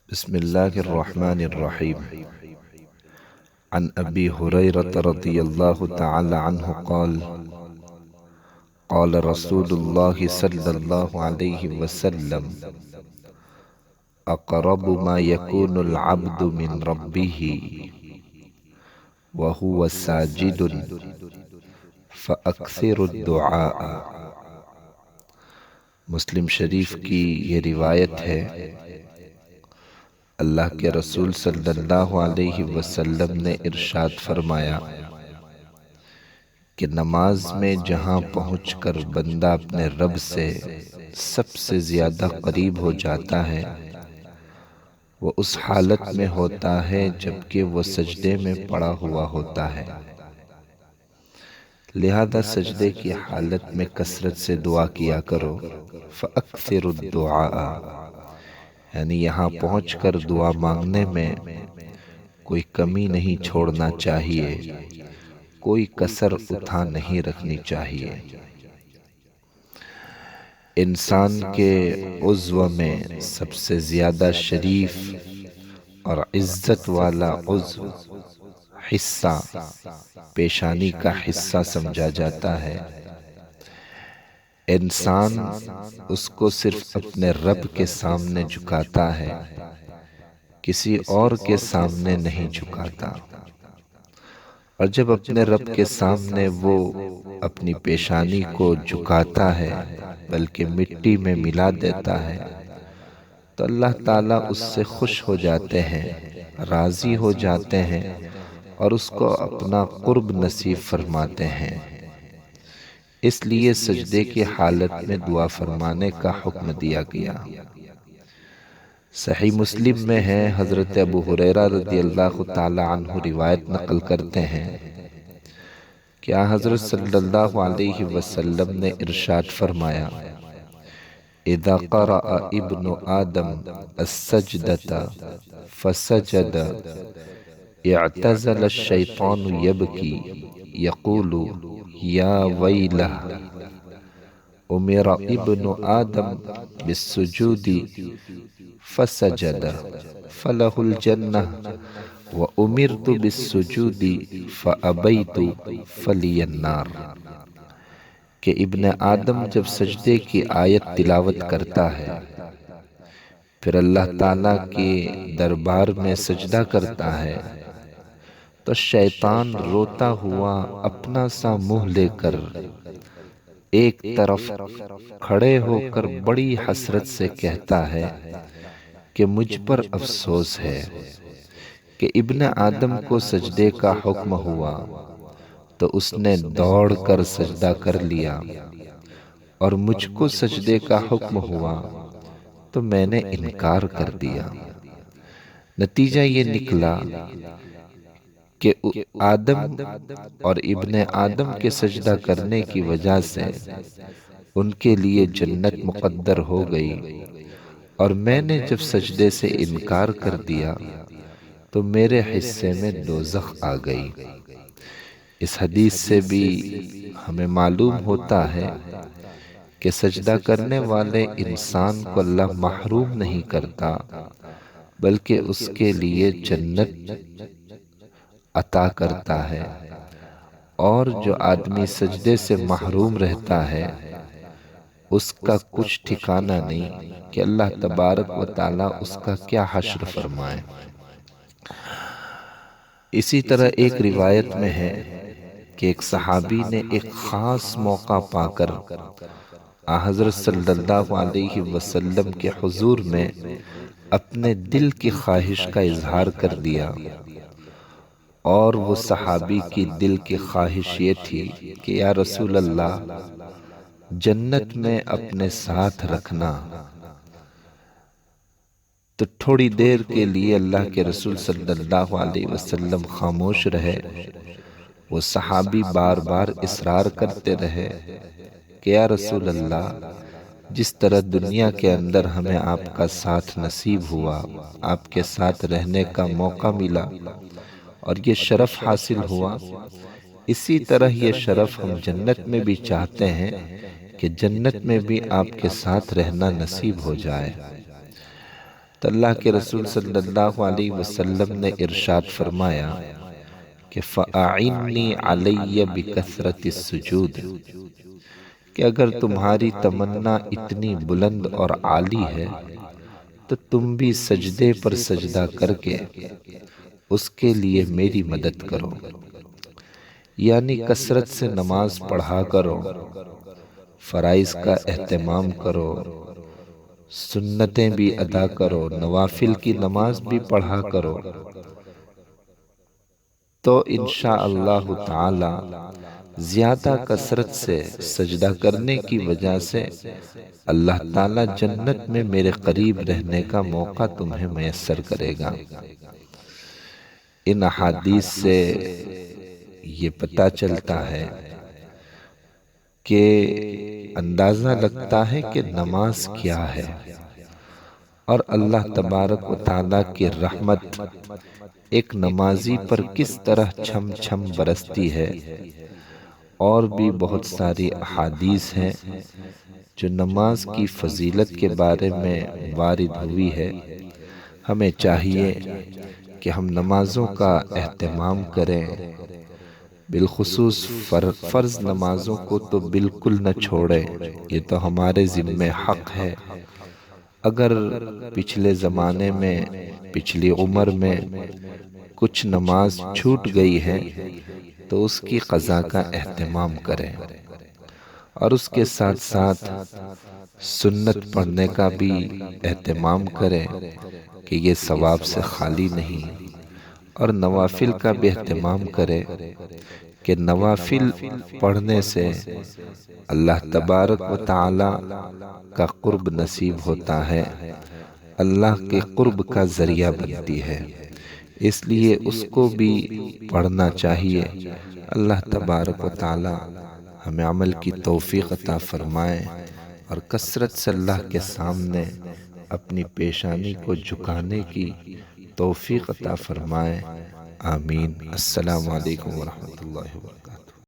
بسم الله الرحمن الرحيم. عن أبي هريرة رضي الله تعالى عنه قال: قال رسول الله صلى الله عليه وسلم: أقرب ما يكون العبد من ربه وهو ساجد فأكثر الدعاء۔ مسلم شریف کی یہ روایت ہے۔ اللہ کے رسول صلی اللہ علیہ وسلم نے ارشاد فرمایا کہ نماز میں جہاں پہنچ کر بندہ اپنے رب سے سب سے زیادہ قریب ہو جاتا ہے وہ اس حالت میں ہوتا ہے جبکہ وہ سجدے میں پڑا ہوا ہوتا ہے۔ لہذا سجدے کی حالت میں کثرت سے دعا کیا کرو۔ فَأَكْثِرُ الدُّعَاءَ، یعنی یہاں پہنچ کر دعا مانگنے میں کوئی کمی نہیں چھوڑنا چاہیے، کوئی کسر اٹھا نہیں رکھنی چاہیے۔ انسان کے عضو میں سب سے زیادہ شریف اور عزت والا عضو حصہ پیشانی کا حصہ سمجھا جاتا ہے۔ انسان اس کو صرف اپنے رب کے سامنے جھکاتا ہے، کسی اور کے سامنے نہیں جھکاتا، اور جب اپنے رب کے سامنے وہ اپنی پیشانی کو جھکاتا ہے بلکہ مٹی میں ملا دیتا ہے تو اللہ تعالیٰ اس سے خوش ہو جاتے ہیں، راضی ہو جاتے ہیں اور اس کو اپنا قرب نصیب فرماتے ہیں۔ اس لیے سجدے کی حالت میں دعا فرمانے کا حکم دیا گیا۔ صحیح مسلم میں ہے، حضرت ابو ہریرہ رضی اللہ تعالی عنہ روایت نقل کرتے ہیں کہ حضرت صلی اللہ علیہ وسلم نے ارشاد فرمایا: اذا قرأ ابن آدم السجدة فسجد اعتزل الشیطان یبکی یقول یا ویلہ امر ابن آدم بالسجود فسجد فلہ الجنہ وامرت بالسجود فابیت فلی النار۔ کہ ابن آدم جب سجدے کی آیت تلاوت کرتا ہے پھر اللہ تعالیٰ کے دربار میں سجدہ کرتا ہے تو شیطان روتا ہوا اپنا سا منہ لے کر ایک طرف کھڑے ہو کر بڑی حسرت سے کہتا ہے کہ مجھ پر افسوس ہے کہ ابن آدم کو سجدے کا حکم ہوا تو اس نے دوڑ کر سجدہ کر لیا، اور مجھ کو سجدے کا حکم ہوا تو میں نے انکار کر دیا۔ نتیجہ یہ نکلا کہ آدم اور ابن آدم کے سجدہ کرنے کی وجہ سے ان کے لیے جنت مقدر ہو گئی، اور میں نے جب سجدے سے انکار کر دیا تو میرے حصے میں دوزخ آ گئی۔ اس حدیث سے بھی ہمیں معلوم ہوتا ہے کہ سجدہ کرنے والے انسان کو اللہ محروم نہیں کرتا بلکہ اس کے لیے جنت عطا کرتا ہے، اور جو آدمی سجدے سے محروم رہتا ہے اس کا کچھ ٹھکانہ نہیں کہ اللہ تبارک و تعالیٰ اس کا کیا حشر فرمائے۔ اسی طرح ایک روایت میں ہے کہ ایک صحابی نے ایک خاص موقع پا کر حضرت صلی اللہ علیہ وسلم کے حضور میں اپنے دل کی خواہش کا اظہار کر دیا، اور وہ صحابی کی دل کی خواہش یہ تھی کہ یا رسول اللہ، جنت میں اپنے ساتھ رکھنا۔ تو تھوڑی دیر کے لیے اللہ کے رسول صلی اللہ علیہ وسلم خاموش رہے۔ وہ صحابی بار بار اصرار کرتے رہے کہ یا رسول اللہ، جس طرح دنیا کے اندر ہمیں آپ کا ساتھ نصیب ہوا، آپ کے ساتھ رہنے کا موقع ملا اور یہ شرف حاصل ہوا، اسی طرح یہ شرف ہم جنت میں بھی چاہتے ہیں کہ جنت میں بھی آپ کے ساتھ رہنا نصیب ہو جائے۔ تو اللہ کے رسول صلی اللہ علیہ وسلم نے ارشاد فرمایا کہ فَأَعِنِّي عَلَيَّ بِكَثْرَةِ السُّجُودِ، کہ اگر تمہاری تمنا اتنی بلند اور عالی ہے تو تم بھی سجدے پر سجدہ کر کے اس کے لیے میری مدد کرو، یعنی کثرت سے نماز پڑھا کرو، فرائض کا اہتمام کرو، سنتیں بھی ادا کرو، نوافل کی نماز بھی پڑھا کرو، تو انشاءاللہ تعالی زیادہ کثرت سے سجدہ کرنے کی وجہ سے اللہ تعالی جنت میں میرے قریب رہنے کا موقع تمہیں میسر کرے گا۔ ان احادیث سے یہ پتہ چلتا ہے کہ اندازہ لگتا ہے کہ نماز کیا ہے، اور اللہ تبارک و تعالیٰ کی رحمت ایک نمازی پر کس طرح چھم چھم برستی ہے۔ اور بھی بہت ساری احادیث ہیں جو نماز کی فضیلت کے بارے میں وارد ہوئی ہے۔ ہمیں چاہیے کہ ہم نمازوں کا اہتمام کریں، بالخصوص فرض نمازوں کو تو بالکل نہ چھوڑیں، یہ تو ہمارے ذمہ حق ہے۔ اگر پچھلے زمانے میں، پچھلی عمر میں کچھ نماز چھوٹ گئی ہے تو اس کی قضا کا اہتمام کریں، اور اس کے ساتھ ساتھ سنت پڑھنے کا بھی اہتمام کریں کہ یہ ثواب سے خالی نہیں، اور نوافل کا بھی اہتمام کریں کہ نوافل پڑھنے سے اللہ تبارک و تعالی کا قرب نصیب ہوتا ہے، اللہ کے قرب کا ذریعہ بنتی ہے، اس لیے اس کو بھی پڑھنا چاہیے۔ اللہ تبارک و تعالی ہمیں عمل کی توفیق عطا فرمائے، اور کثرت سے اللہ کے سامنے اپنی پیشانی کو جھکانے کی توفیق عطا فرمائے۔ آمین۔ السلام علیکم ورحمۃ اللہ وبرکاتہ۔